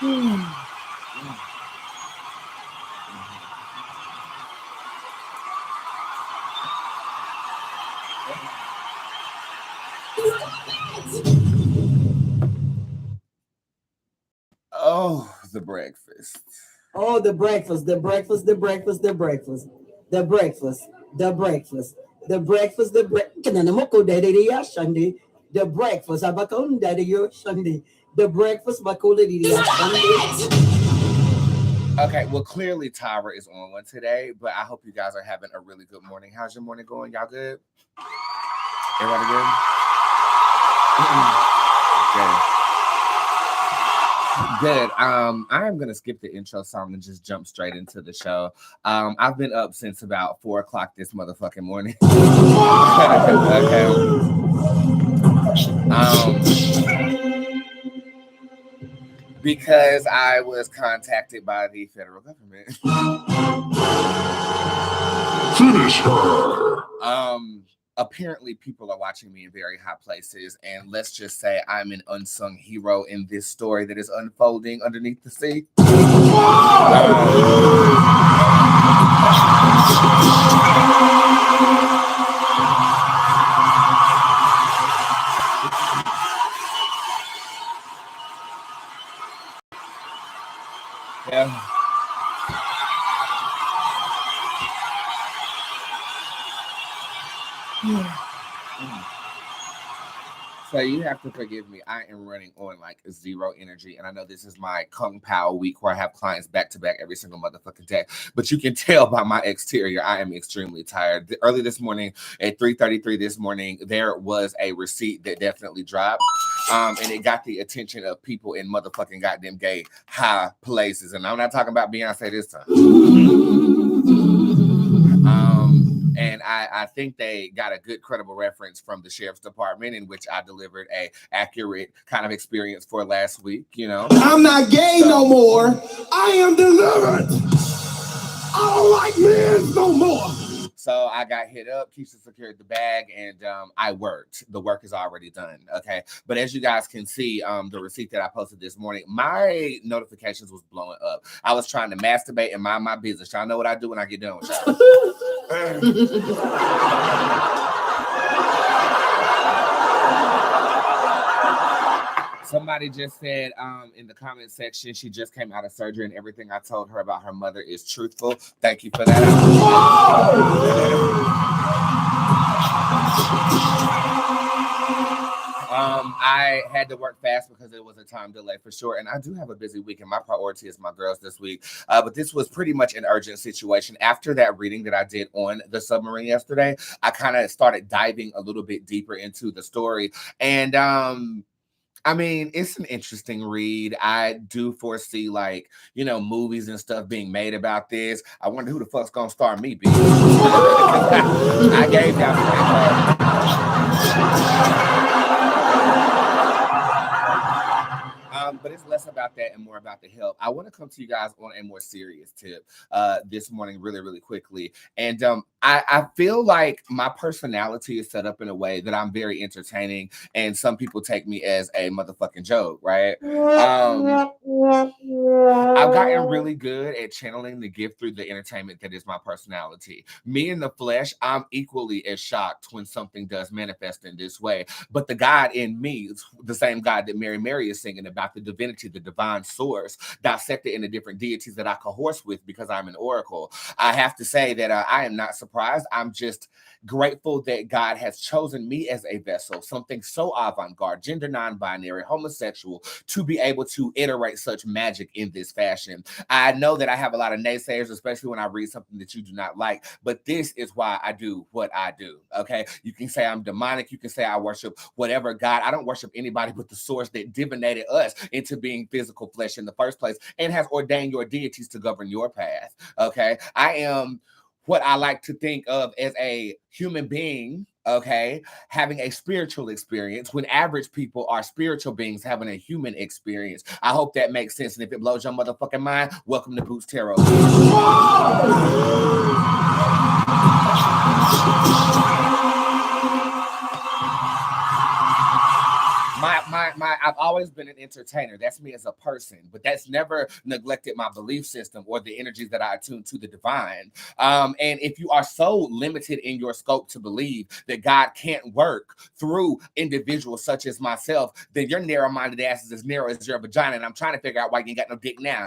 Oh, the breakfast. Oh, the breakfast, the breakfast, the breakfast, the breakfast, the breakfast, the breakfast, the breakfast, the breakfast. The breakfast, abakon daddy yo Sunday. The breakfast, bakula Sunday. Okay, well, clearly Tyra is on one today, but I hope you guys are having a really good morning. How's your morning going? Y'all good? Everybody good? Good. I am gonna skip the intro song and just jump straight into the show. I've been up since about 4 o'clock this motherfucking morning. Because I was contacted by the federal government. Finish her. Apparently people are watching me in very high places, and let's just say I'm an unsung hero in this story that is unfolding underneath the sea. Yeah. So you have to forgive me. I am running on like zero energy. And I know this is my Kung Pao week where I have clients back to back every single motherfucking day. But you can tell by my exterior, I am extremely tired. Early this morning at 3:33 this morning, there was a receipt that definitely dropped. And it got the attention of people in motherfucking goddamn gay high places. And I'm not talking about Beyonce this time. And I think they got a good credible reference from the sheriff's department, in which I delivered a accurate kind of experience for last week, you know. I'm not gay no more. I am delivered. I don't like men no more. So I got hit up, Keisha secured the bag, and I worked. The work is already done, okay? But as you guys can see, the receipt that I posted this morning, my notifications was blowing up. I was trying to masturbate and mind my business. Y'all know what I do when I get done with y'all. Somebody just said in the comment section, she just came out of surgery and everything I told her about her mother is truthful. Thank you for that. I had to work fast because it was a time delay for sure. And I do have a busy week, and my priority is my girls this week. But this was pretty much an urgent situation. After that reading that I did on the submarine yesterday, I kind of started diving a little bit deeper into the story. And I mean, it's an interesting read. I do foresee, like, you know, movies and stuff being made about this. I wonder who the fuck's gonna star me, bitch. I gave y'all but it's less about that and more about the help. I want to come to you guys on a more serious tip this morning really, really quickly. And I feel like my personality is set up in a way that I'm very entertaining, and some people take me as a motherfucking joke, right? I've gotten really good at channeling the gift through the entertainment that is my personality. Me in the flesh, I'm equally as shocked when something does manifest in this way. But the God in me is the same God that Mary is singing about, the divinity, the divine source, dissected into different deities that I cohorse with because I'm an oracle. I have to say that I am not surprised. I'm just grateful that God has chosen me as a vessel, something so avant-garde, gender non-binary, homosexual, to be able to iterate such magic in this fashion. I know that I have a lot of naysayers, especially when I read something that you do not like, but this is why I do what I do, okay? You can say I'm demonic, you can say I worship whatever God. I don't worship anybody but the source that divinated us into being physical flesh in the first place and has ordained your deities to govern your path, okay? I am what I like to think of as a human being, okay, having a spiritual experience when average people are spiritual beings having a human experience. I hope that makes sense. And if it blows your motherfucking mind, welcome to Bootz Tarot. I've always been an entertainer. That's me as a person, but that's never neglected my belief system or the energies that I attune to the divine. And if you are so limited in your scope to believe that God can't work through individuals such as myself, then your narrow-minded ass is as narrow as your vagina, and I'm trying to figure out why you ain't got no dick now.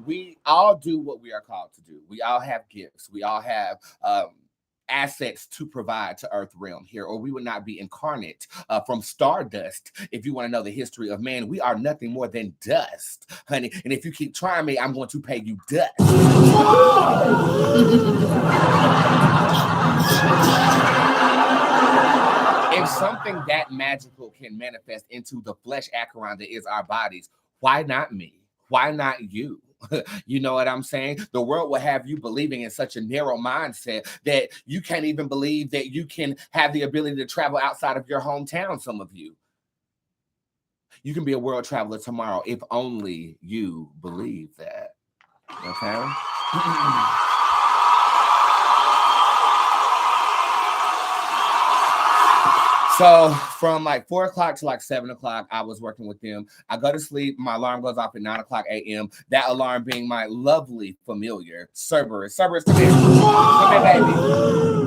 We all do what we are called to do. We all have gifts. We all have assets to provide to Earth realm here, or we would not be incarnate from stardust. If you want to know the history of man, we are nothing more than dust, honey. And if you keep trying me, I'm going to pay you dust. If something that magical can manifest into the flesh acheron that is our bodies, why not me? Why not you? You know what I'm saying? The world will have you believing in such a narrow mindset that you can't even believe that you can have the ability to travel outside of your hometown, some of you. You can be a world traveler tomorrow if only you believe that. Okay? So from like 4 o'clock to like 7 o'clock, I was working with them. I go to sleep. My alarm goes off at 9 o'clock a.m. That alarm being my lovely familiar, Cerberus. Cerberus, come here. Come here, baby.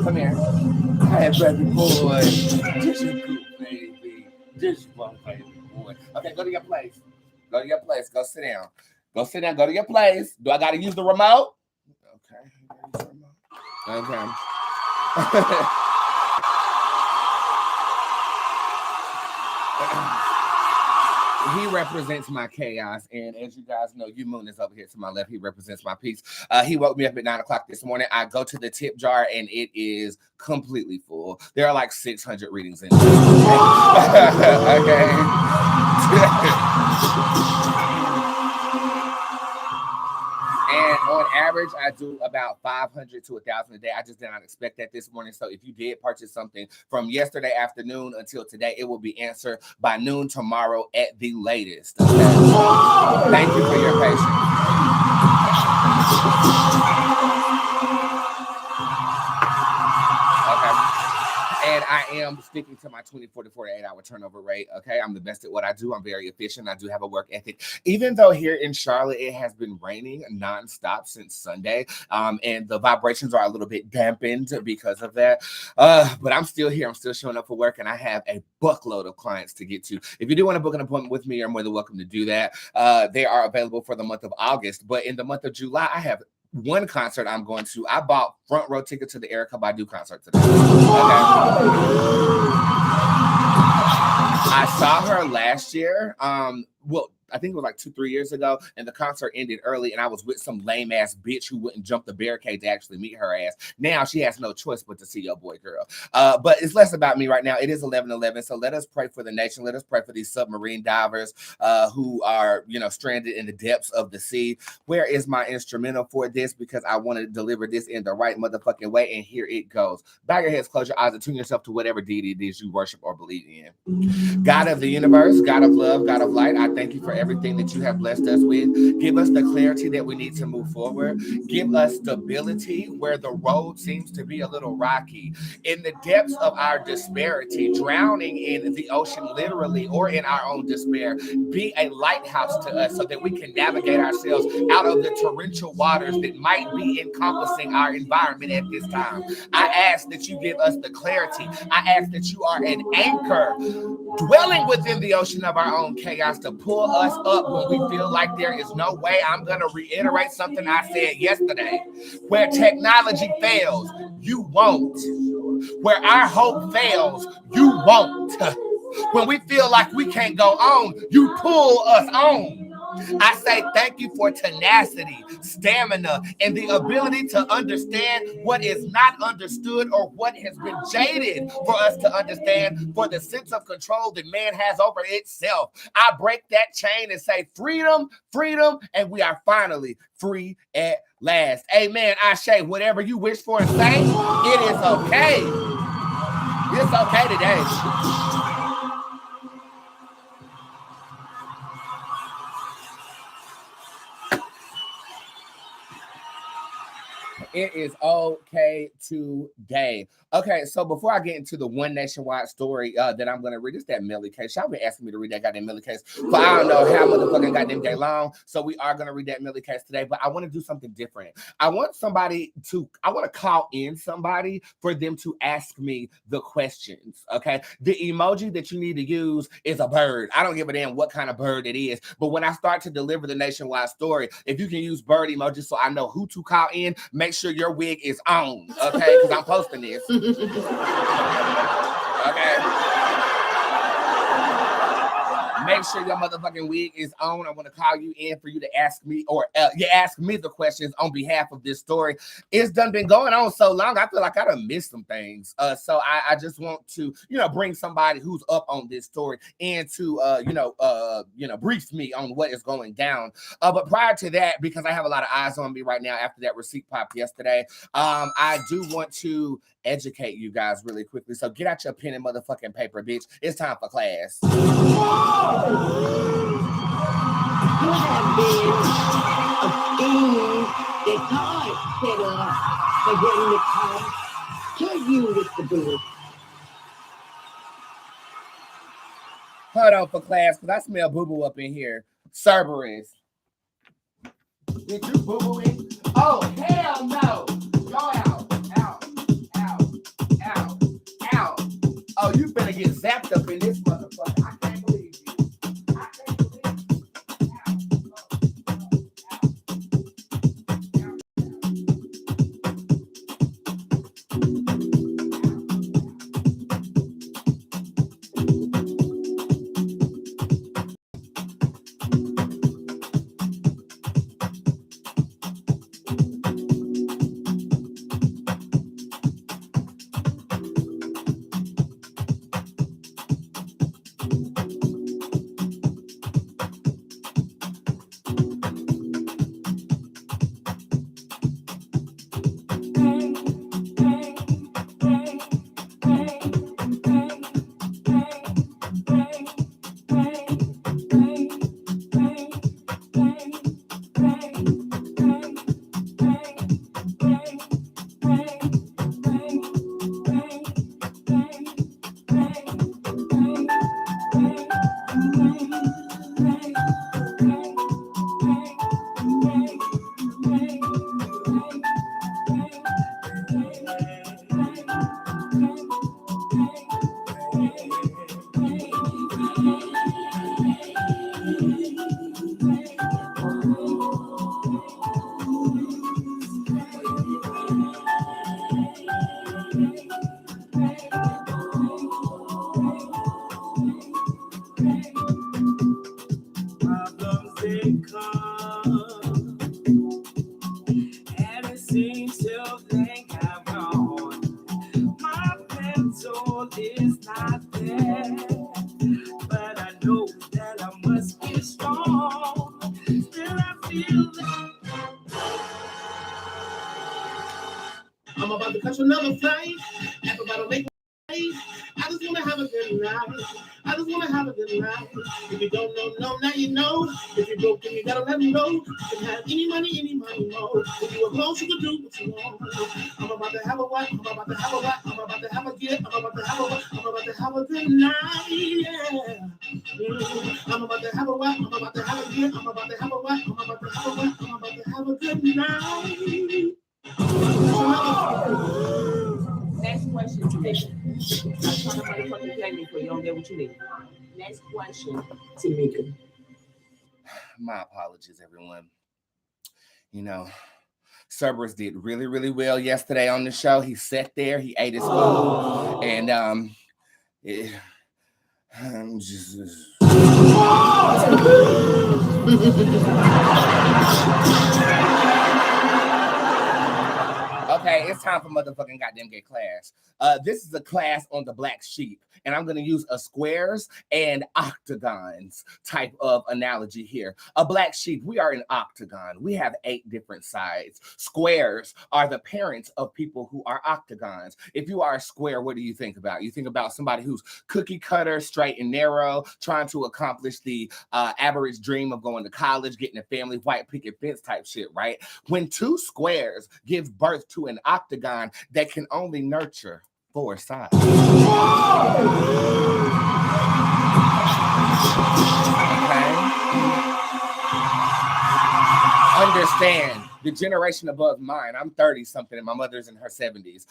Come here. Hey, baby boy. Just a good baby. Just one baby boy. Okay, go to your place. Go to your place. Go sit down. Go sit down. Go to your place. Do I got to use the remote? Okay. Okay. He represents my chaos, and as you guys know, you Moon is over here to my left. He represents my peace. He woke me up at 9 o'clock this morning. I go to the tip jar, and it is completely full. There are like 600 readings in there. Okay. And on average, I do about 500 to 1,000 a day. I just did not expect that this morning. So if you did purchase something from yesterday afternoon until today, it will be answered by noon tomorrow at the latest. Okay? Thank you for your patience. And I am sticking to my 24 to 48 hour turnover rate. Okay. I'm the best at what I do. I'm very efficient. I do have a work ethic. Even though here in Charlotte, it has been raining nonstop since Sunday. And the vibrations are a little bit dampened because of that. But I'm still here. I'm still showing up for work, and I have a buckload of clients to get to. If you do want to book an appointment with me, you're more than welcome to do that. They are available for the month of August. But in the month of July, I have one concert I'm going to. I bought front row ticket to the Erykah Badu concert today. Okay. I saw her last year. Well, I think it was like 2-3 years ago, and the concert ended early, and I was with some lame ass bitch who wouldn't jump the barricade to actually meet her ass. Now she has no choice but to see your boy girl. But it's less about me right now. It is 11:11, so let us pray for the nation. Let us pray for these submarine divers who are, stranded in the depths of the sea. Where is my instrumental for this? Because I want to deliver this in the right motherfucking way, and here it goes. Bow your heads, close your eyes, and tune yourself to whatever deity it is you worship or believe in. God of the universe, God of love, God of light, I thank you for everything that you have blessed us with. Give us the clarity that we need to move forward. Give us stability where the road seems to be a little rocky. In the depths of our disparity, drowning in the ocean literally or in our own despair, be a lighthouse to us so that we can navigate ourselves out of the torrential waters that might be encompassing our environment at this time. I ask that you give us the clarity. I ask that you are an anchor dwelling within the ocean of our own chaos to pull us up when we feel like there is no way. I'm going to reiterate something I said yesterday. Where technology fails, you won't. Where our hope fails, you won't. When we feel like we can't go on, you pull us on. I say thank you for tenacity, stamina, and the ability to understand what is not understood or what has been jaded for us to understand, for the sense of control that man has over itself. I break that chain and say freedom, freedom, and we are finally free at last. Amen. Ashe, whatever you wish for and say, it is okay. It's okay today. It is okay today. Okay, so before I get into the one nationwide story that I'm going to read, it's that Melly case. Y'all been asking me to read that goddamn Melly case for I don't know how motherfucking goddamn day long. So we are going to read that Melly case today, but I want to do something different. I want to call in somebody for them to ask me the questions, okay? The emoji that you need to use is a bird. I don't give a damn what kind of bird it is, but when I start to deliver the nationwide story, if you can use bird emojis so I know who to call in, make sure your wig is on, okay? Because I'm posting this. Okay. Make sure your motherfucking wig is on. I want to call you in for you to ask me, or you ask me the questions on behalf of this story. It's done been going on so long. I feel like I done missed some things. So I just want to, bring somebody who's up on this story and to, brief me on what is going down. But prior to that, because I have a lot of eyes on me right now after that receipt popped yesterday, I do want to educate you guys really quickly. So get out your pen and motherfucking paper, bitch. It's time for class. You have been a thing that God set up for him to come to you with the bird. Hold on for class, because I smell boo-boo up in here. Cerberus. Did you boo-boo in? Oh, hell no. Go out. Out. Oh, you better get zapped up in this motherfucker. I can't believe you. I'm about to catch another flight. Everybody make way. I just want to have a good night. If you don't know, now you know. If you're broken, you gotta let me know. You can have any money more. If you were close, you can do what you want. I'm about to have a what? I'm about to have a what? I'm about to have a gift. I'm about to have a what? I'm about to have a good night. Yeah. I'm about to have a what? I'm about to have a gift. I'm about to have a what? I'm about to have a what? I'm about to have a good night. Next question, Tamika. I'm trying to motherfucking play me for you. Don't get what you need. Next question, Tamika. My apologies, everyone. Cerberus did really, really well yesterday on the show. He sat there, he ate his food, and I'm just. Okay, Okay, it's time for motherfucking goddamn gay class. This is a class on the black sheep, and I'm going to use a squares and octagons type of analogy here. A black sheep, we are an octagon. We have 8 different sides. Squares are the parents of people who are octagons. If you are a square, what do you think about? You think about somebody who's cookie cutter, straight and narrow, trying to accomplish the average dream of going to college, getting a family, white picket fence type shit, right? When 2 squares give birth to an octagon that can only nurture 4 sides. Okay? Understand the generation above mine. I'm 30 something and my mother's in her 70s.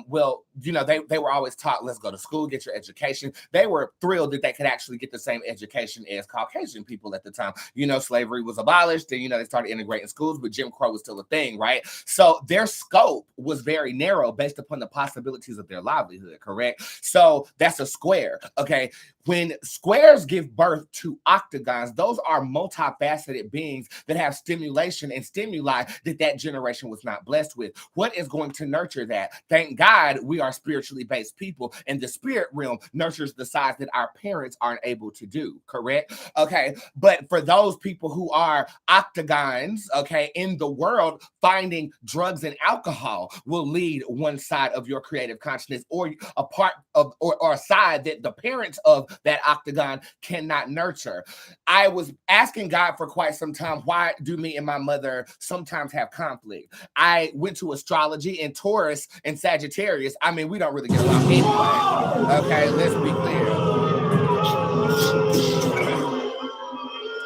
Well, you know, they were always taught, let's go to school, get your education. They were thrilled that they could actually get the same education as Caucasian people at the time. You know, slavery was abolished and, you know, they started integrating schools, but Jim Crow was still a thing, right? So their scope was very narrow based upon the possibilities of their livelihood, correct? So that's a square, okay? When squares give birth to octagons, those are multifaceted beings that have stimulation and stimuli that generation was not blessed with. What is going to nurture that? Thank God we are spiritually based people, and the spirit realm nurtures the sides that our parents aren't able to do, correct? Okay, but for those people who are octagons, okay, in the world, finding drugs and alcohol will lead one side of your creative consciousness or a part of or a side that the parents of that octagon cannot nurture. I was asking God for quite some time, why do me and my mother sometimes have conflict? I went to astrology, and Taurus and Sagittarius, I mean, we don't really get along anyway. Okay, let's be clear.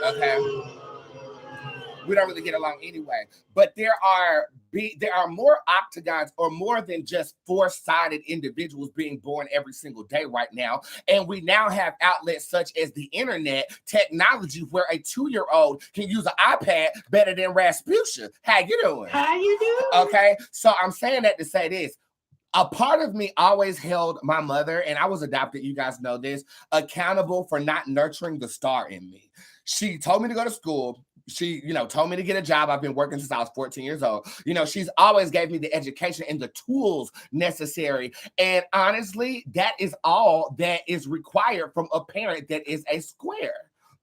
Okay. We don't really get along anyway. But there are more octagons, or more than just 4-sided individuals being born every single day right now. And we now have outlets such as the internet, technology, where a 2-year-old can use an iPad better than Rasputia. How you doing? How you doing? Okay, so I'm saying that to say this. A part of me always held my mother, and I was adopted, you guys know this, accountable for not nurturing the star in me. She told me to go to school. She, you know, told me to get a job. I've been working since I was 14 years old. You know, she's always gave me the education and the tools necessary. And honestly, that is all that is required from a parent that is a square.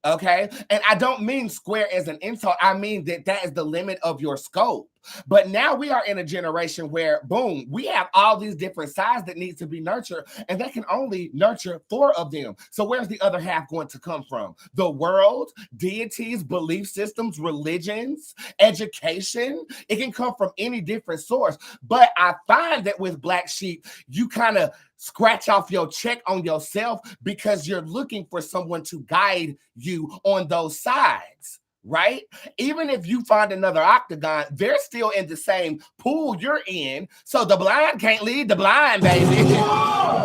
Okay. And I don't mean square as an insult. I mean that is the limit of your scope. But now we are in a generation where, boom, we have all these different sides that need to be nurtured, and they can only nurture 4 of them. So where's the other half going to come from? The world, deities, belief systems, religions, education. It can come from any different source. But I find that with Black Sheep, you kind of scratch off your check on yourself because you're looking for someone to guide you on those sides. Right? Even if you find another octagon, they're still in the same pool you're in. So the blind can't lead the blind, baby.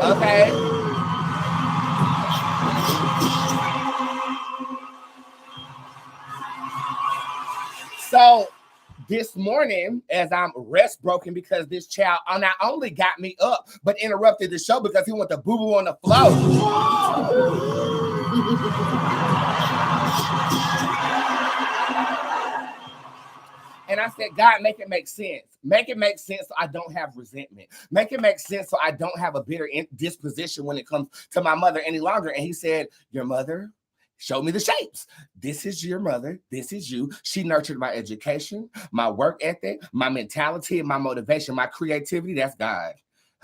Okay. So this morning, as I'm rest broken because this child not only got me up, but interrupted the show because he went to boo-boo on the floor. And I said, God, make it make sense. Make it make sense so I don't have resentment. Make it make sense so I don't have a bitter disposition when it comes to my mother any longer. And he said, your mother showed me the shapes. This is your mother. This is you. She nurtured my education, my work ethic, my mentality, and my motivation, my creativity. That's God.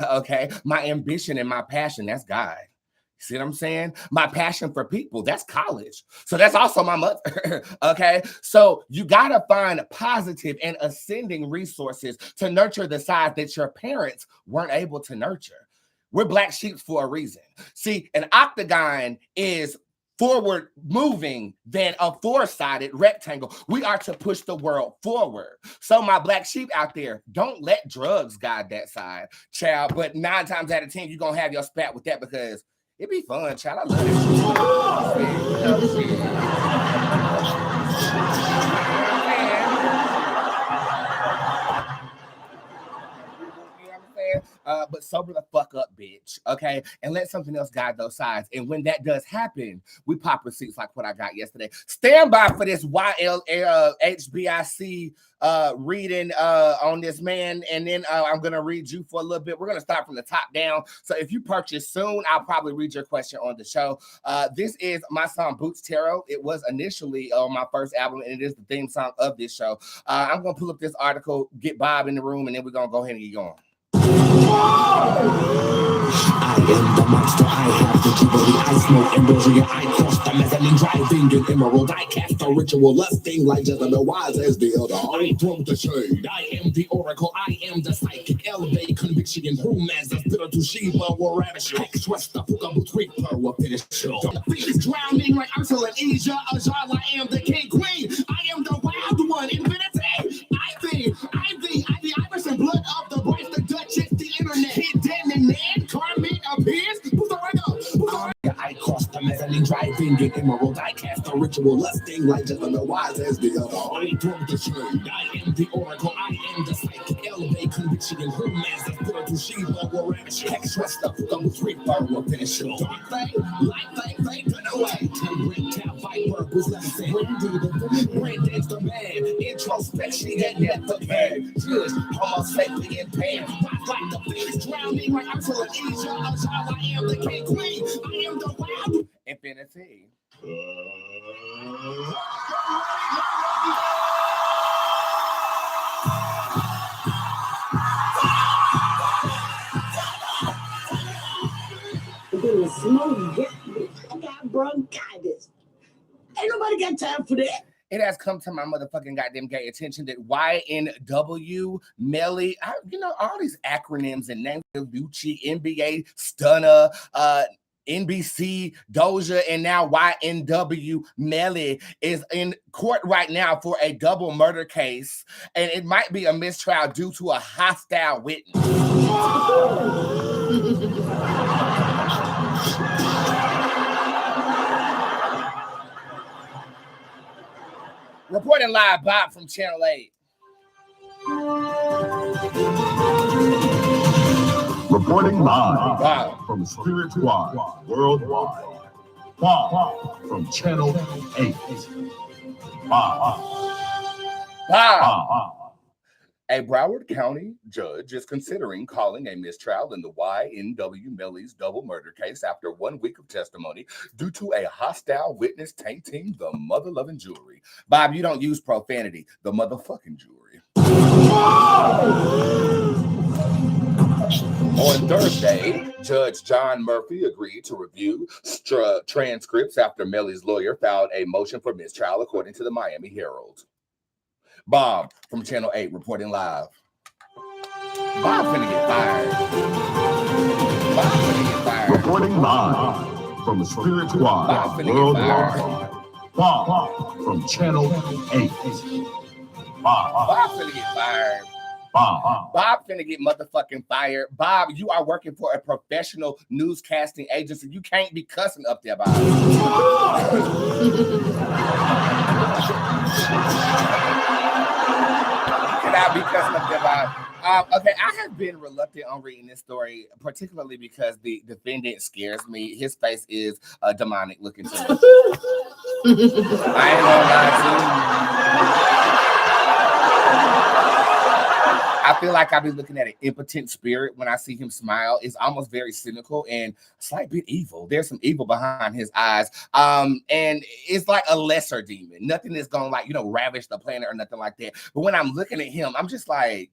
Okay. My ambition and my passion. That's God. See what I'm saying? My passion for people, that's college. So that's also my mother, okay? So you got to find positive and ascending resources to nurture the side that your parents weren't able to nurture. We're Black Sheep for a reason. See, an octagon is forward moving than a 4-sided rectangle. We are to push the world forward. So my Black Sheep out there, don't let drugs guide that side, child. But 9 times out of 10, you're going to have your spat with that because it'd be fun, child. I love it. but sober the fuck up, bitch. Okay, and let something else guide those sides. And when that does happen, we pop receipts like what I got yesterday. Stand by for this HBIC reading on this man, and then I'm gonna read you for a little bit. We're gonna start from the top down. So if you purchase soon, I'll probably read your question on the show. This is my song Bootz Tarot. It was initially on my first album, and it is the theme song of this show. I'm gonna pull up this article, get Bob in the room, and then we're gonna go ahead and get going. I am the monster, I have the jubilee, I smoke ambrosia, I cross the mezzanine, driving an emerald, I cast a ritual, lusting like Jezebel, wise as the elder, I throw the shade, I am the oracle, I am the psychic, elevate conviction, whom as the spirit to Sheba will ravish, hex, rest, the fuck, tweak, per, will finish, the beast drowning like Ursula and Asia, Ajala, I am the king, queen, I am the wild one, infinity, I the Irish and blood of the boys, the Duchess, the internet, hidden and man, Carmen appears. I cross the mezzanine, driving an emerald. I cast a ritual, lusting like Jezebel, wise as the other. I throw the shade. I am the oracle. I am the psychic, elevate conviction, and whom as the spirit to Sheba will ravish. Hex, rest up, double three, fire will finish. Dark thing, light thing, turn away. Temperate, tap, viper, who's left saying, Brandon's the man. Introspection and death of man. Judge, homo sapien pan. Rock like the beast, drowning like Ursula and Asia. I am the king, queen. I am the wild infinity. Gonna smoke, get me. I got bronchitis. Ain't nobody got time for that. It has come to my motherfucking goddamn gay attention that YNW Melly, all these acronyms and names, Lucci, NBA, Stunner, NBC, Doja, and now YNW Melly is in court right now for a double murder case, and it might be a mistrial due to a hostile witness. Reporting live, Bob from Channel 8. Reporting live Wow. from Spirit Squad Worldwide. Bob from Channel 8. Bob. A Broward County judge is considering calling a mistrial in the YNW Melly's double murder case after 1 week of testimony due to a hostile witness tainting the mother-loving jewelry. Bob, you don't use profanity. The motherfucking jewelry. On Thursday, Judge John Murphy agreed to review transcripts after Melly's lawyer filed a motion for mistrial, according to the Miami Herald. Bob from Channel 8 reporting live. Bob finna get fired. Reporting live from Spirit Squad Worldwide. Bob from Channel 8. Bob finna get fired. Bob finna get motherfucking fired. Bob, you are working for a professional newscasting agency. You can't be cussing up there, Bob. Cannot be cussing up there, Bob. Okay, I have been reluctant on reading this story, particularly because the defendant scares me. His face is demonic looking to me. I ain't gonna lie to you. I feel like I've been looking at an impotent spirit when I see him smile. It's almost very cynical and a slight bit evil. There's some evil behind his eyes. And it's like a lesser demon. Nothing is going to ravish the planet or nothing like that. But when I'm looking at him, I'm just like,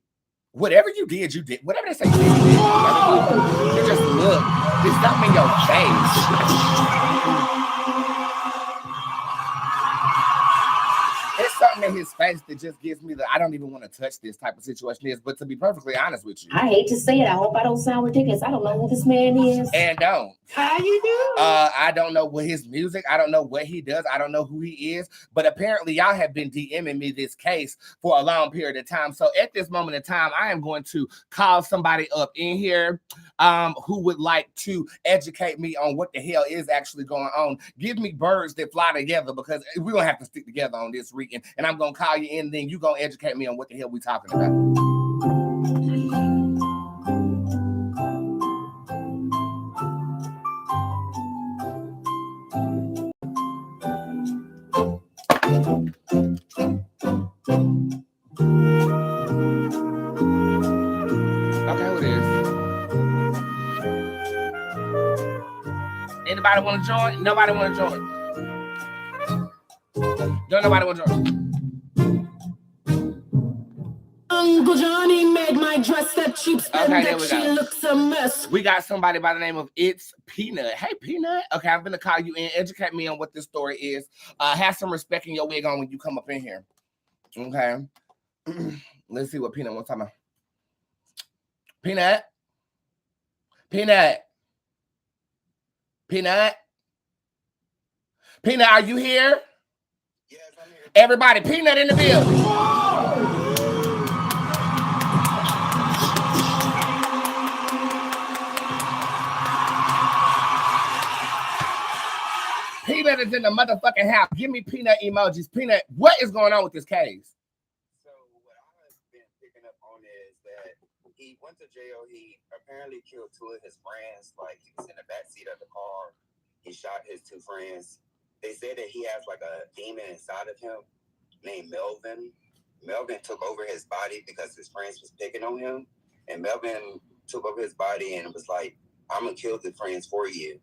whatever you did, you did. Whatever they say you did, you did. You just look. There's something in your face. Something in his face that just gives me I don't even want to touch this type of situation but to be perfectly honest with you, I hate to say it, I hope I don't sound ridiculous. I don't know who this man is. And don't. How you doing? I don't know what his music, I don't know what he does, I don't know who he is, but apparently y'all have been DMing me this case for a long period of time. So at this moment in time, I am going to call somebody up in here who would like to educate me on what the hell is actually going on. Give me birds that fly together, because we're gonna have to stick together on this weekend, and I'm gonna call you in, then you're gonna educate me on what the hell we talking about. Anybody want to join? Nobody want to join. Don't nobody want to join. Uncle Johnny made my dress that cheap spend Okay, there that we she go. looks a mess. We got somebody by the name of It's Peanut. Hey, Peanut. Okay, I'm going to call you in. Educate me on what this story is. Have some respect in your wig on when you come up in here. Okay. Let's see what Peanut wants to talk about. Peanut. Peanut. Peanut. Peanut, are you here? Yes, I'm here. Everybody, Peanut in the building. Peanut is in the motherfucking house. Give me Peanut emojis. Peanut, what is going on with this case? So what I've been picking up on is that he went to jail. He apparently killed 2 of his friends. Like, he was in the backseat of the car. He shot his 2 friends. They said that he has like a demon inside of him named Melvin. Melvin took over his body because his friends was picking on him. And Melvin took over his body and was like, I'm going to kill the friends for you.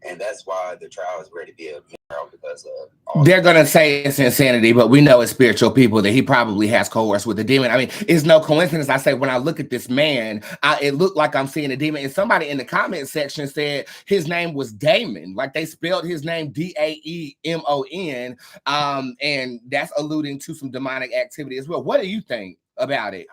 And that's why the trial is ready to be a trial, because of all they're going to say it's insanity, but we know as spiritual people that he probably has coerced with a demon. I mean, it's no coincidence. I say when I look at this man, it looked like I'm seeing a demon. And somebody in the comment section said his name was Damon. Like they spelled his name Daemon. And that's alluding to some demonic activity as well. What do you think about it?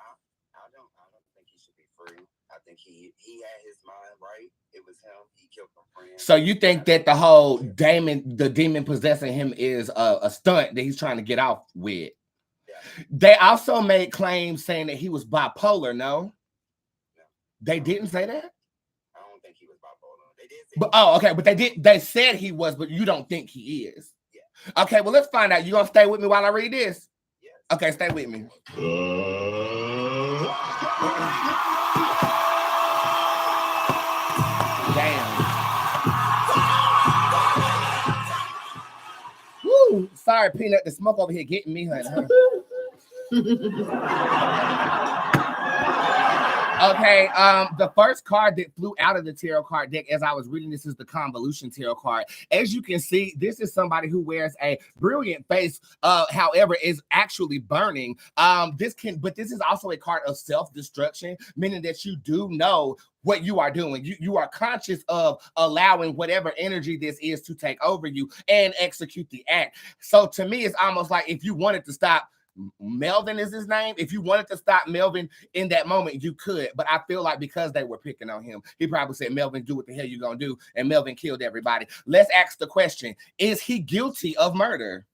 I don't think he should be free. I think he had his mind right. It was him. He killed them friends. So you think that the whole the demon possessing him is a stunt that he's trying to get off with? Yeah. They also made claims saying that he was bipolar. No, they didn't say that. I don't think he was bipolar. They did say. But okay, but they did. They said he was, but you don't think he is. Yeah. Okay, well let's find out. You gonna stay with me while I read this? Yes. Okay, stay with me. Damn. Woo! Sorry, Peanut. The smoke over here getting me, honey. Okay, the first card that flew out of the tarot card deck as I was reading this is the convolution tarot card. As you can see, this is somebody who wears a brilliant face, however, is actually burning. This is also a card of self-destruction, meaning that you do know what you are doing. You are conscious of allowing whatever energy this is to take over you and execute the act. So to me, it's almost like if you wanted to stop Melvin is his name. If you wanted to stop Melvin in that moment, you could. But I feel like because they were picking on him, he probably said, Melvin, do what the hell you gonna do. And Melvin killed everybody. Let's ask the question. Is he guilty of murder?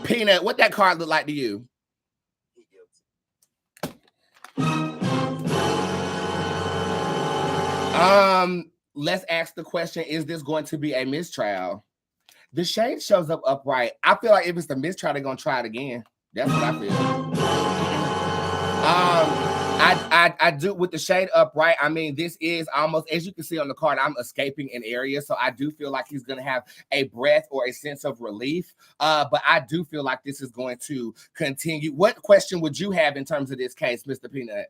Peanut, what that card look like to you? Let's ask the question, is this going to be a mistrial? The shade shows up upright. I feel like if it's a mistrial, they're going to try it again. That's what I feel. I do with the shade upright. I mean, this is almost, as you can see on the card, I'm escaping an area. So I do feel like he's going to have a breath or a sense of relief. But I do feel like this is going to continue. What question would you have in terms of this case, Mr. Peanut?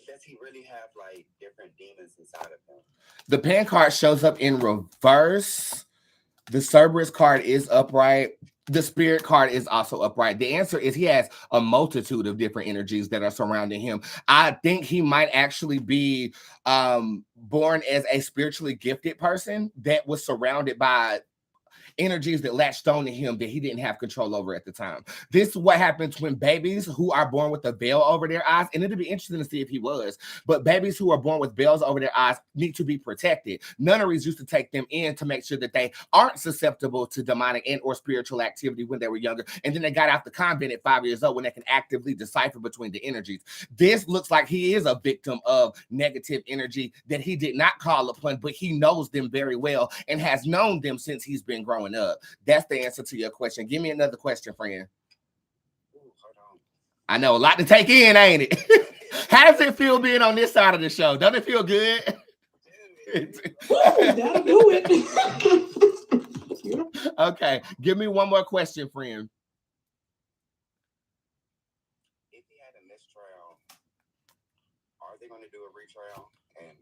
Does he really have like different demons inside of him? The pen card shows up in reverse. The Cerberus card is upright. The Spirit card is also upright. The answer is he has a multitude of different energies that are surrounding him. I think he might actually be born as a spiritually gifted person that was surrounded by energies that latched on to him that he didn't have control over at the time. This is what happens when babies who are born with a veil over their eyes, and it'll be interesting to see if he was, but babies who are born with veils over their eyes need to be protected. Nunneries used to take them in to make sure that they aren't susceptible to demonic and or spiritual activity when they were younger. And then they got out the convent at 5 years old when they can actively decipher between the energies. This looks like he is a victim of negative energy that he did not call upon, but he knows them very well and has known them since he's been growing up. That's the answer to your question. Give me another question, friend. Ooh, hold on. I know, a lot to take in, ain't it? How does it feel being on this side of the show? Don't it feel good? That'll do it. Okay, give me one more question, friend. mistrial, and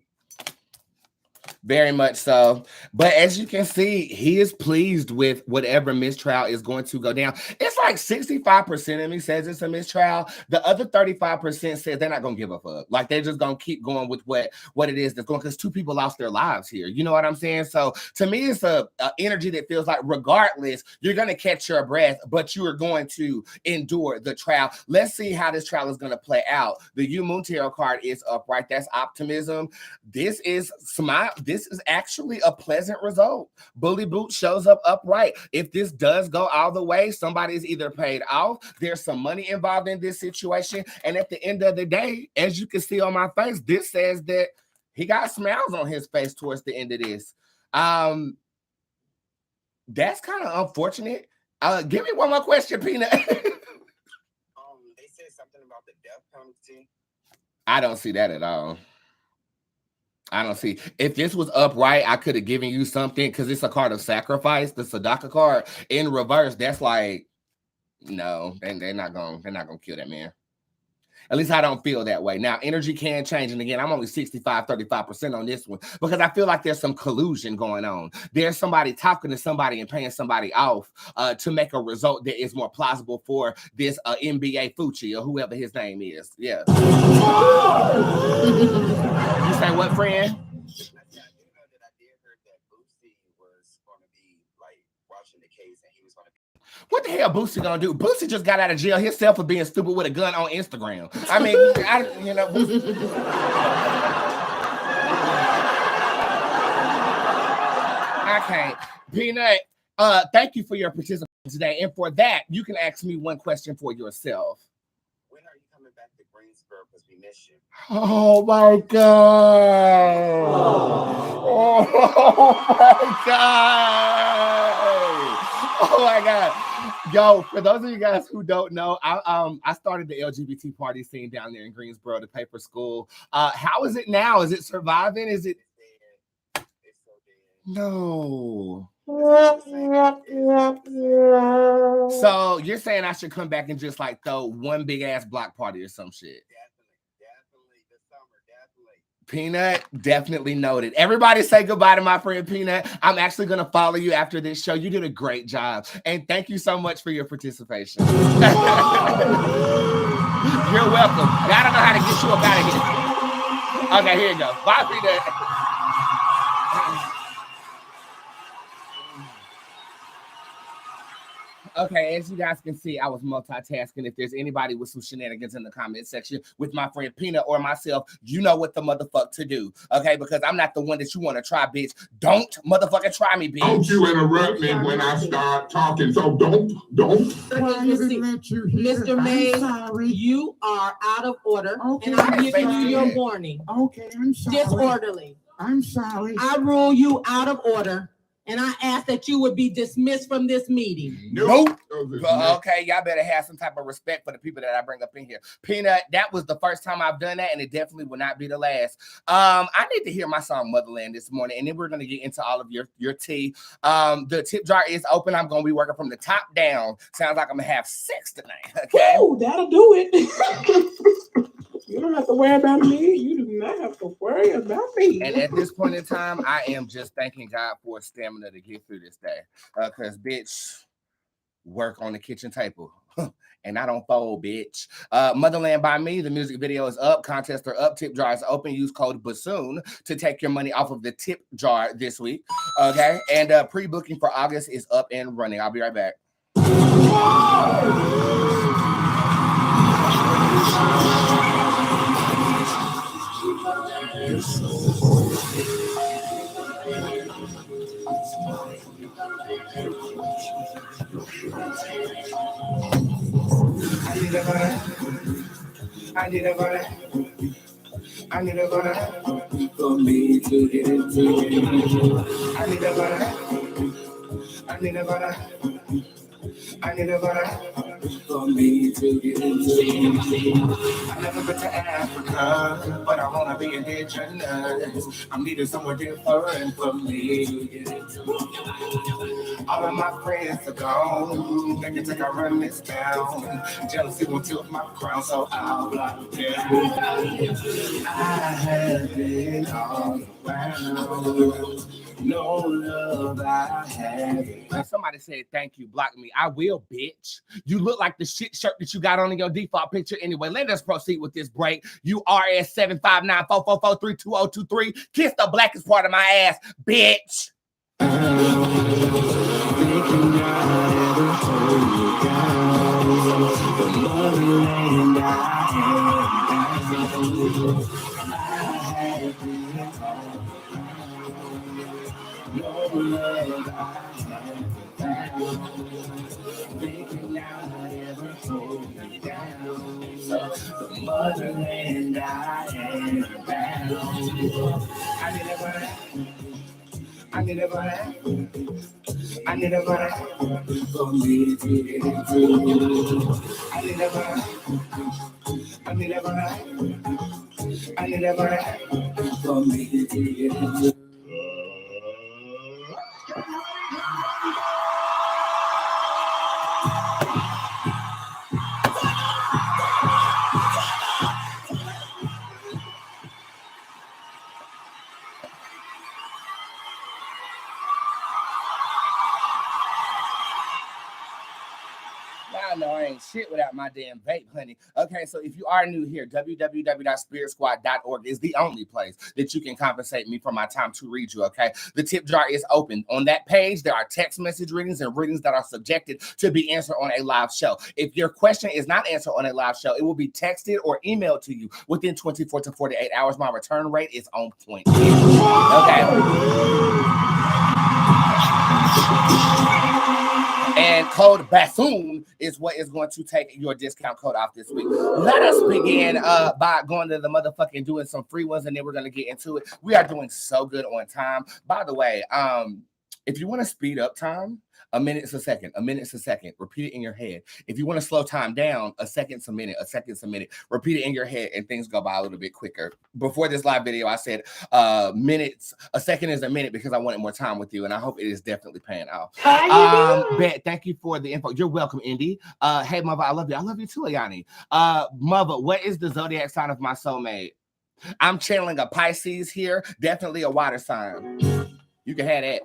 very much so. But as you can see, he is pleased with whatever mistrial is going to go down. It's like 65% of me says it's a mistrial. The other 35% says they're not going to give a fuck. Like they're just going to keep going with what it is that's going, because 2 people lost their lives here. You know what I'm saying? So to me, it's a energy that feels like regardless, you're going to catch your breath, but you are going to endure the trial. Let's see how this trial is going to play out. The U Moon Tarot card is upright. That's optimism. This is smile. This is actually a pleasant result. Bully Boot shows up upright. If this does go all the way, somebody is either paid off, there's some money involved in this situation, and at the end of the day, as you can see on my face, this says that he got smiles on his face towards the end of this. That's kind of unfortunate. Give me one more question, Peanut. they said something about the death penalty. I don't see that at all. I don't see. If this was upright, I could have given you something because it's a card of sacrifice. The Sadaka card in reverse, that's like, no, they're not gonna kill that man. At least I don't feel that way. Now, energy can change. And again, I'm only 35% on this one because I feel like there's some collusion going on. There's somebody talking to somebody and paying somebody off to make a result that is more plausible for this NBA Fucci or whoever his name is. Yeah. You say what, friend? What the hell Boosie gonna do? Boosie just got out of jail himself for being stupid with a gun on Instagram. I mean, I can't. Peanut, thank you for your participation today. And for that, you can ask me one question for yourself. When are you coming back to Greensboro? Because we miss you. Oh my God. Oh my God. Oh my God. Yo, for those of you guys who don't know, I started the LGBT party scene down there in Greensboro to pay for school. How is it now? Is it surviving? Is it? It's so dead. No. So you're saying I should come back and just like throw one big ass block party or some shit? Definitely. This summer, definitely. Peanut, definitely noted. Everybody say goodbye to my friend Peanut. I'm actually going to follow you after this show. You did a great job. And thank you so much for your participation. You're welcome. I don't know how to get you up out of here. Okay, here you go. Bye, Peanut. Okay, as you guys can see, I was multitasking. If there's anybody with some shenanigans in the comment section with my friend Peanut or myself, you know what the motherfuck to do, okay? Because I'm not the one that you want to try, bitch. Don't motherfucking try me, bitch. Don't you interrupt me when I start talking, so don't. Mr. May, you are out of order, and I'm giving you your warning. Okay, I'm sorry. Disorderly. I'm sorry. I rule you out of order, and I ask that you would be dismissed from this meeting. Nope. Okay, y'all better have some type of respect for the people that I bring up in here. Peanut, that was the first time I've done that, and it definitely will not be the last. I need to hear my song Motherland this morning, and then we're going to get into all of your tea. The tip jar is open. I'm going to be working from the top down. Sounds like I'm going to have sex tonight, okay? Ooh, that'll do it. You don't have to worry about me. You do not have to worry about me. And at this point in time, I am just thanking God for stamina to get through this day. Because, bitch, work on the kitchen table. And I don't fold, bitch. Motherland by me. The music video is up. Contests are up. Tip jar is open. Use code Bassoon to take your money off of the tip jar this week. Okay? And pre-booking for August is up and running. I'll be right back. I need a butter for me to get into. I need a butter for me to get into. I've never been to Africa, but I wanna be indigenous. I'm needing somewhere different for me to get into. All of my friends are gone. They can take a run this down. Jealousy won't tilt my crown, so I'll block them. I have been all around. No love I have. Somebody said thank you, block me. I will, bitch. You look like the shit shirt that you got on in your default picture anyway. Let us proceed with this break. URS 759-444-32023. Kiss the blackest part of my ass, bitch. The motherland I am bound. I need a for me to get into. I need a for me to get into. I know I ain't shit without my damn vape, honey. Okay, so if you are new here, www.spiritsquad.org is the only place that you can compensate me for my time to read you, okay? The tip jar is open. On that page, there are text message readings and readings that are subjected to be answered on a live show. If your question is not answered on a live show, it will be texted or emailed to you within 24 to 48 hours. My return rate is on point. Okay. And code Bassoon is what is going to take your discount code off this week. Let us begin by going to the motherfucking doing some free ones, and then we're going to get into it. We are doing so good on time. By the way, if you want to speed up time, a minute's a second, a minute's a second. Repeat it in your head. If you want to slow time down, a second's a minute, a second's a minute. Repeat it in your head, and things go by a little bit quicker. Before this live video, I said minutes, a second is a minute because I wanted more time with you, and I hope it is definitely paying off. Bet, thank you for the info. You're welcome, Indy. Hey, mother, I love you. I love you too, Ayani. Mother, what is the zodiac sign of my soulmate? I'm channeling a Pisces here, definitely a water sign. You can have that.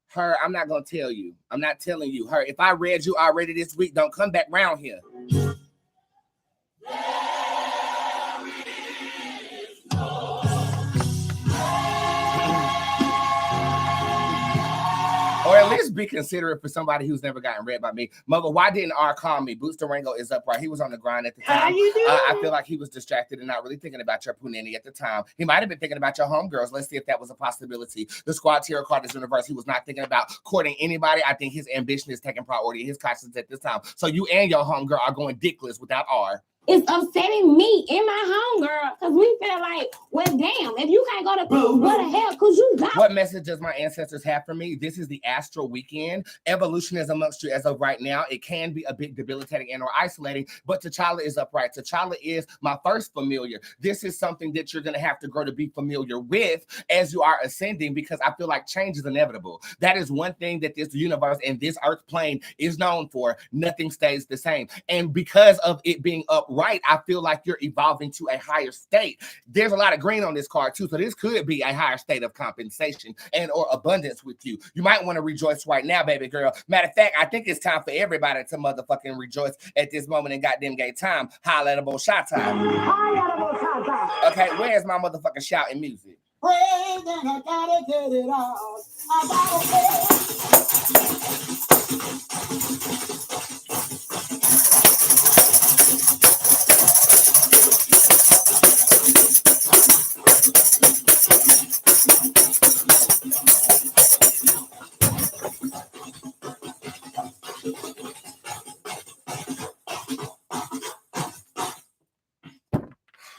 Her, I'm not gonna tell you. I'm not telling you. Her, if I read you already this week, don't come back round here. Or at least be considerate for somebody who's never gotten read by me. Mother, why didn't R call me? Boots Durango is upright. He was on the grind at the time. How you doing? I feel like he was distracted and not really thinking about your punani at the time. He might have been thinking about your homegirls. Let's see if that was a possibility. The squad tarot card is universe. He was not thinking about courting anybody. I think his ambition is taking priority in his conscience at this time. So you and your homegirl are going dickless without R. It's upsetting me and my homegirl because we feel like, well, damn, if you can't go to what the hell could you go? What message does my ancestors have for me? This is the astral weekend. Evolution is amongst you as of right now. It can be a bit debilitating and or isolating, but T'Challa is upright. T'Challa is my first familiar. This is something that you're going to have to grow to be familiar with as you are ascending, because I feel like change is inevitable. That is one thing that this universe and this earth plane is known for. Nothing stays the same. And because of it being upright, I feel like you're evolving to a higher state. There's a lot of green on this card too, so this could be a higher state of compensation and or abundance with you. You might want to rejoice right now, baby girl. Matter of fact, I think it's time for everybody to motherfucking rejoice at this moment in goddamn gay time. Holla shot time. Okay, where's my motherfucking shouting music? Praise and I gotta get it out. I gotta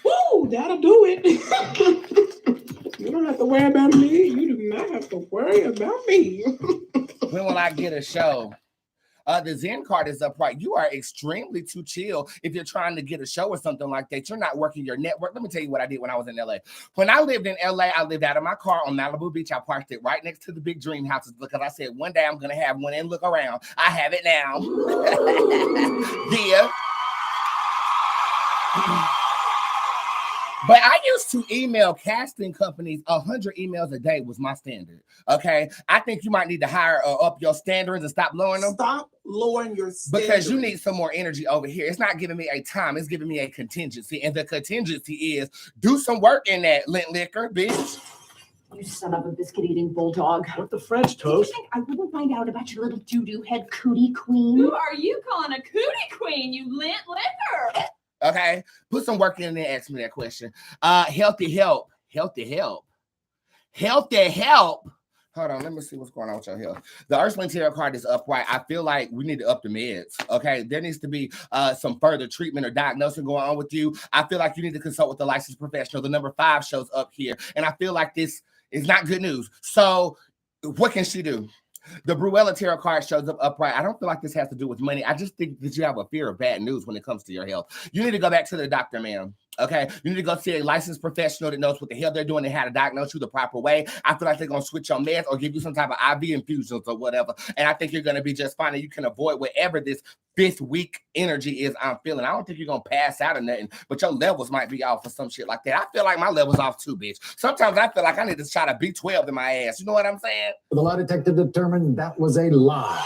Woo, that'll do it. have to worry about me. You do not have to worry about me. When will I get a show? The Zen card is upright. You are extremely too chill if you're trying to get a show or something like that. You're not working your network. Let me tell you what I did when I was in LA. When I lived in LA, I lived out of my car on Malibu Beach. I parked it right next to the big dream houses because I said one day I'm going to have one and look around. I have it now. Yeah. But I used to email casting companies 100 emails a day was my standard. Okay, I think you might need to hire up your standards and stop lowering them. Stop lowering your standards. Because you need some more energy over here. It's not giving me a time. It's giving me a contingency. And the contingency is do some work in that lint liquor, bitch. You son of a biscuit-eating bulldog. What the French toast? Did you think I wouldn't find out about your little doo-doo head cootie queen? Who are you calling a cootie queen, you lint liquor? Okay, put some work in there and ask me that question. Healthy help. Hold on, let me see what's going on with your health. The Ursuline Tarot card is upright. I feel like we need to up the meds, okay? There needs to be some further treatment or diagnosis going on with you. I feel like you need to consult with a licensed professional. The number 5 shows up here, and I feel like this is not good news. So what can she do? The Bruella Tarot card shows up upright. I don't feel like this has to do with money. I just think that you have a fear of bad news when it comes to your health. You need to go back to the doctor, ma'am. Okay, you need to go see a licensed professional that knows what the hell they're doing and how to diagnose you the proper way. I feel like they're going to switch your meds or give you some type of IV infusions or whatever. And I think you're going to be just fine. And you can avoid whatever this 5th week energy is I'm feeling. I don't think you're going to pass out or nothing, but your levels might be off or some shit like that. I feel like my levels off too, bitch. Sometimes I feel like I need to try to B12 in my ass. You know what I'm saying? The lie detector determined that was a lie.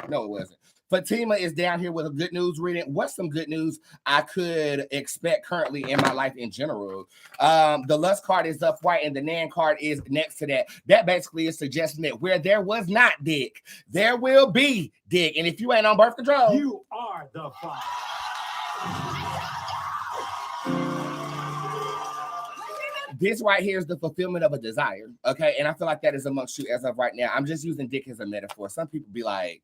No, it wasn't. Fatima is down here with a good news reading. What's some good news I could expect currently in my life in general? The Lust card is upright and the Nan card is next to that. That basically is suggesting that where there was not dick, there will be dick. And if you ain't on birth control, you are the father. This right here is the fulfillment of a desire, okay? And I feel like that is amongst you as of right now. I'm just using dick as a metaphor. Some people be like,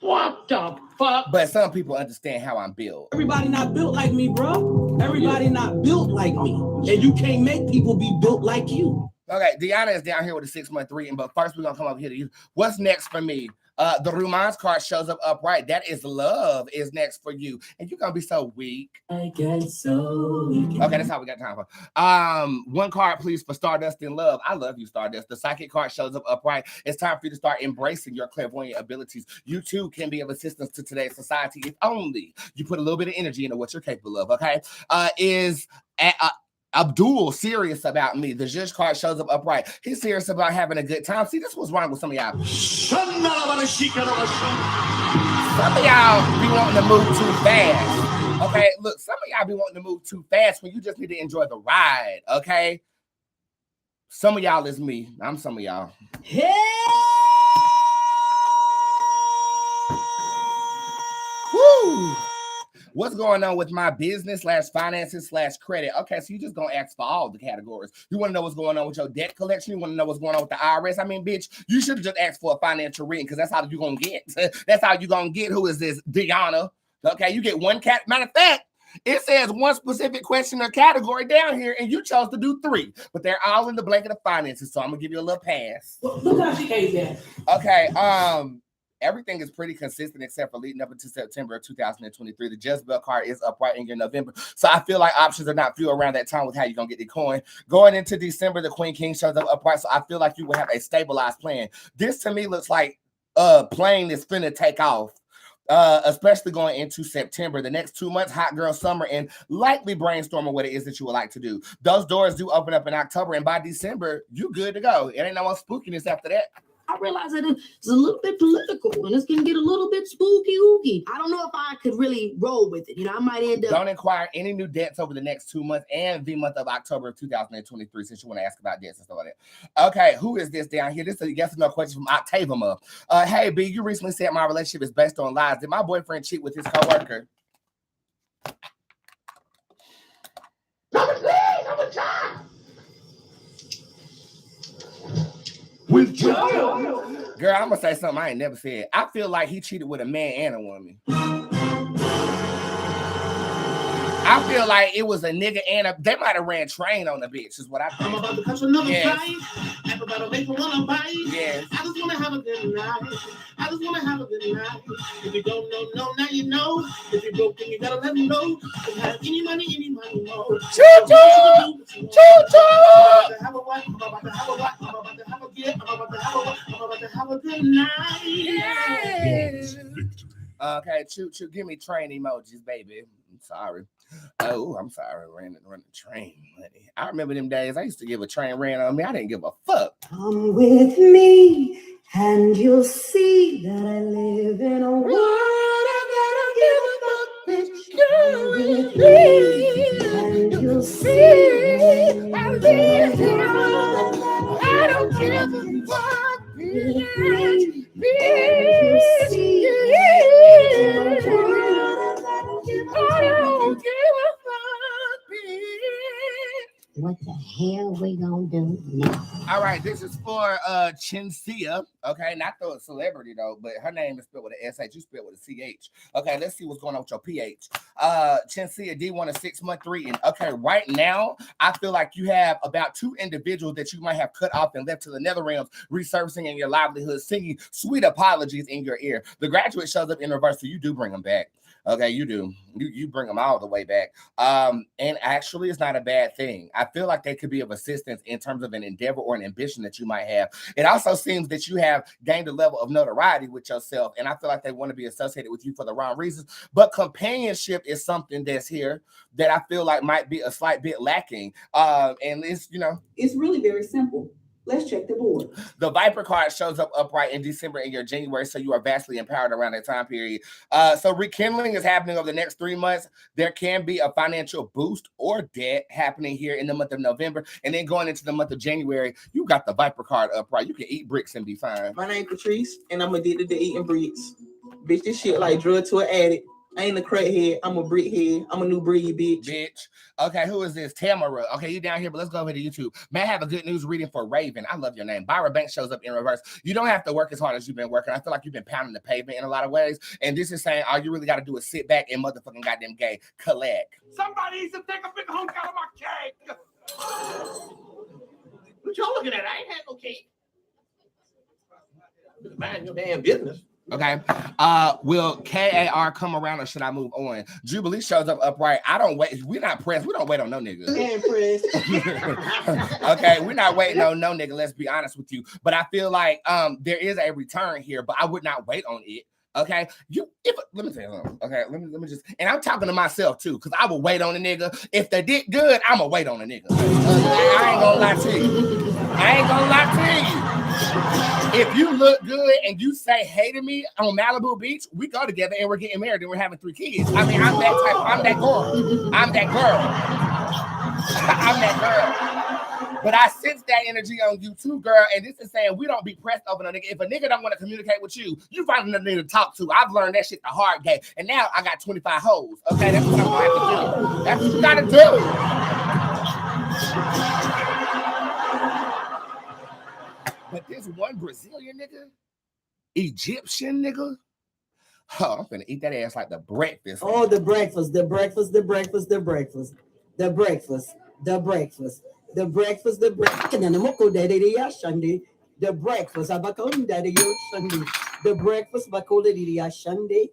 what the fuck? But some people understand how I'm built. Everybody not built like me, bro. Everybody not built like me. And you can't make people be built like you. Okay, Deanna is down here with a 6-month reading, but first we're going to come up here to you. What's next for me? The Romance card shows up upright. That is love is next for you. And you're going to be so weak. I get so weak. Okay, that's all we got time for. One card, please, for Stardust in Love. I love you, Stardust. The Psychic card shows up upright. It's time for you to start embracing your clairvoyant abilities. You, too, can be of assistance to today's society if only you put a little bit of energy into what you're capable of, okay? Abdul serious about me. The Judge card shows up upright. He's serious about having a good time. See, this was wrong with some of y'all. Some of y'all be wanting to move too fast. Okay, look, some of y'all be wanting to move too fast when you just need to enjoy the ride, okay? Some of y'all is me. I'm some of y'all. Hey! Woo! What's going on with my business / finances / credit? Okay, so you just gonna ask for all the categories. You want to know what's going on with your debt collection? You want to know what's going on with the IRS? I mean, bitch, you should have just asked for a financial reading because that's how you're gonna get. That's how you're gonna get. Who is this? Deanna. Okay, you get one cat. Matter of fact, it says one specific question or category down here, and you chose to do 3, but they're all in the blanket of finances. So I'm gonna give you a little pass. Look how she came there. Okay, everything is pretty consistent except for leading up into September of 2023. The Jezebel card is upright in your November. So I feel like options are not few around that time with how you're going to get the coin. Going into December, the Queen King shows up upright. So I feel like you will have a stabilized plan. This to me looks like a plane is finna take off. Especially going into September, the next 2 months, hot girl summer, and likely brainstorming what it is that you would like to do. Those doors do open up in October, and by December, you good to go. It ain't no more spookiness after that. I realize that it's a little bit political and it's gonna get a little bit spooky ooky. I don't know if I could really roll with it. You know, I might end up. Don't inquire any new debts over the next 2 months and the month of October of 2023, since you want to ask about debts and stuff like that. Okay, who is this down here? This is a yes or no question from Octavima. Hey, B, you recently said my relationship is based on lies. Did my boyfriend cheat with his coworker? Number 3, number 10. With child. Girl, I'm gonna say something I ain't never said. I feel like he cheated with a man and a woman. I feel like it was a nigga and they might have ran train on the bitch, is what I think. I'm about to catch another Yes. fight. Everybody make me wanna bite. Yes. I just wanna have a good night. I just wanna have a good night. If you don't know, now you know. If you're broken, you gotta let me know. If you have any money more. Choo-choo! Choo-choo! I'm about to have a wife. I'm about to have a gift. I'm about to have a wife. I'm about to have a good night. Yes. Okay, choo, give me train emojis, baby. I'm sorry. Oh, I'm sorry. Run the train money. I remember them days. I used to give a train ran on me. I didn't give a fuck. Come with me, and you'll see that I live in a world. I gotta give a fuck, bitch. Come with me, and you'll see I live in a world. I don't give a fuck, bitch. I don't give a fuck, bitch. What the hell we gonna do now? All right, this is for Chinsia. Okay, not the celebrity though, but her name is spelled with an SH. You spelled with a CH. Okay, let's see what's going on with your PH. Chinsia D1 a 6-month reading. Okay, right now I feel like you have about 2 individuals that you might have cut off and left to the nether realms, resurfacing in your livelihood, singing sweet apologies in your ear. The graduate shows up in reverse, so you do bring them back. Okay, you do. You bring them all the way back. And actually, it's not a bad thing. I feel like they could be of assistance in terms of an endeavor or an ambition that you might have. It also seems that you have gained a level of notoriety with yourself, and I feel like they want to be associated with you for the wrong reasons. But companionship is something that's here that I feel like might be a slight bit lacking. And it's, it's really very simple. Let's check the board. The Viper card shows up upright in December and your January, so you are vastly empowered around that time period. So rekindling is happening over the next 3 months. There can be a financial boost or debt happening here in the month of November, and then going into the month of January, you got the Viper card upright. You can eat bricks and be fine. My name Patrice, and I'm addicted to eating bricks. Bitch, this shit like drug to an addict. I ain't a crackhead. I'm a brickhead. I'm a new breed, bitch. Okay, who is this? Tamara. Okay, you down here, but let's go over to YouTube. May I have a good news reading for Raven? I love your name. Byra Banks shows up in reverse. You don't have to work as hard as you've been working. I feel like you've been pounding the pavement in a lot of ways. And this is saying all you really got to do is sit back and motherfucking goddamn gay. Collect. Somebody needs to take a big hunk out of my cake. What y'all looking at? I ain't had no cake. Mind your damn business. Okay. Will KAR come around or should I move on? Jubilee shows up upright. I don't wait. We're not pressed. We don't wait on no nigga. Okay, we're not waiting on no nigga. Let's be honest with you. But I feel like there is a return here, but I would not wait on it. Okay, let me tell you something. Okay, let me just, and I'm talking to myself too, because I will wait on a nigga. If they did good, I'ma wait on a nigga. I ain't gonna lie to you. I ain't gonna lie to you. If you look good and you say hey to me on Malibu Beach, we go together and we're getting married and we're having 3 kids. I mean, I'm that type. I'm that girl. I'm that girl. But I sense that energy on you too, girl. And this is saying we don't be pressed over no nigga. If a nigga don't want to communicate with you, you find another nigga to talk to. I've learned that shit the hard way. And now I got 25 hoes. Okay, that's what I'm gonna have to do. That's what you gotta do. But this one Brazilian nigga, Egyptian nigga, oh, I'm finna eat that ass like the breakfast. Oh, the breakfast. The breakfast. And then the moko daddy Shandi. The breakfast. Abakon daddy Shandi. The breakfast Bakoli Shandi.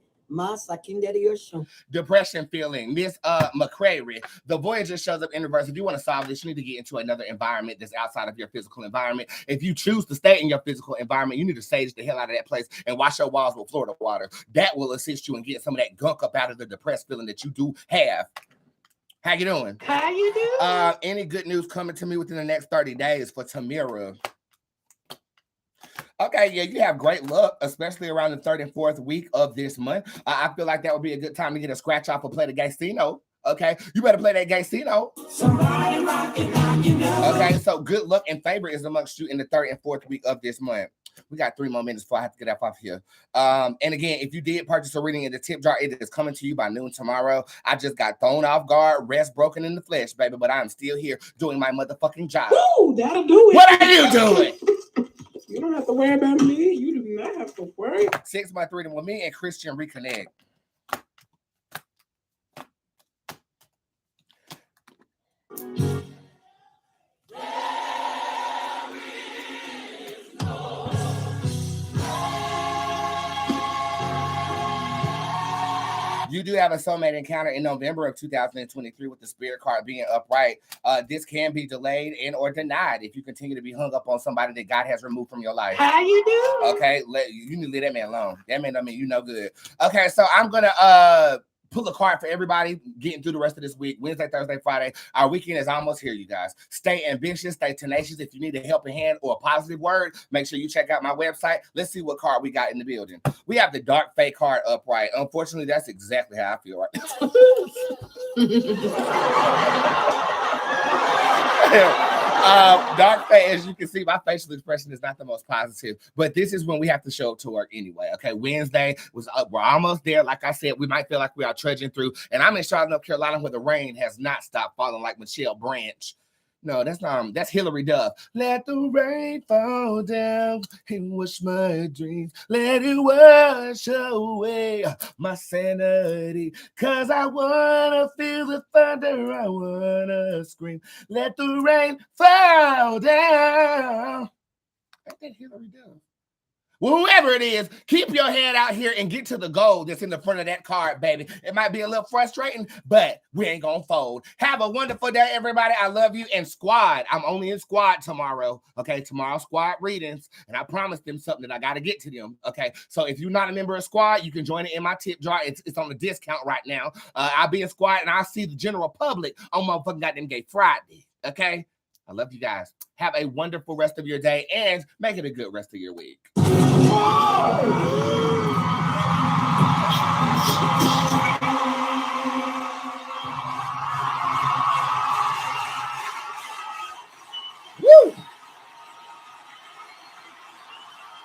Depression feeling. Miss McCrary. The Voyager shows up in reverse. If you want to solve this, you need to get into another environment that's outside of your physical environment. If you choose to stay in your physical environment, you need to sage the hell out of that place and wash your walls with Florida water. That will assist you in getting some of that gunk up out of the depressed feeling that you do have. How you doing? How you doing? Any good news coming to me within the next 30 days for Tamira? Okay, yeah, you have great luck, especially around the 3rd and 4th week of this month. I feel like that would be a good time to get a scratch off or play the Gasino. Okay, you better play that Gasino. Okay, so good luck and favor is amongst you in the 3rd and 4th week of this month. We got 3 more minutes before I have to get up off here. And again, if you did purchase a reading in the tip jar, it is coming to you by noon tomorrow. I just got thrown off guard, rest broken in the flesh, baby, but I'm still here doing my motherfucking job. Ooh, that'll do it. What are you doing? You don't have to worry about me. You do not have to worry. 6-month reading with me and Christian reconnect. You do have a soulmate encounter in November of 2023 with the spirit card being upright. This can be delayed and or denied if you continue to be hung up on somebody that God has removed from your life. How you do? Okay, you need to leave that man alone. That man don't mean you no good. Okay, so I'm gonna pull a card for everybody getting through the rest of this week. Wednesday, Thursday, Friday. Our weekend is almost here, you guys. Stay ambitious, stay tenacious. If you need a helping hand or a positive word, make sure you check out my website. Let's see what card we got in the building. We have the Dark Fate card upright. Unfortunately, that's exactly how I feel right now. Dark Fate, as you can see, my facial expression is not the most positive, but this is when we have to show up to work anyway. Okay, Wednesday was up. We're almost there. Like I said, we might feel like we are trudging through, and I'm in Charlotte, North Carolina, where the rain has not stopped falling like Michelle Branch. No, that's not. That's Hillary Duff. Let the rain fall down and wash my dreams. Let it wash away my sanity. Cause I wanna feel the thunder. I wanna scream. Let the rain fall down. Ain't that Hillary Duff? Well, whoever it is, keep your head out here and get to the goal that's in the front of that card, baby. It might be a little frustrating, but we ain't gonna fold. Have a wonderful day, everybody. I love you. And squad, I'm only in squad tomorrow. Okay, tomorrow squad readings, and I promised them something that I gotta get to them. Okay, so if you're not a member of squad, you can join it in my tip jar. It's on a discount right now. I'll be in squad, and I'll see the general public on motherfucking goddamn Gay Friday. Okay, I love you guys. Have a wonderful rest of your day, and make it a good rest of your week.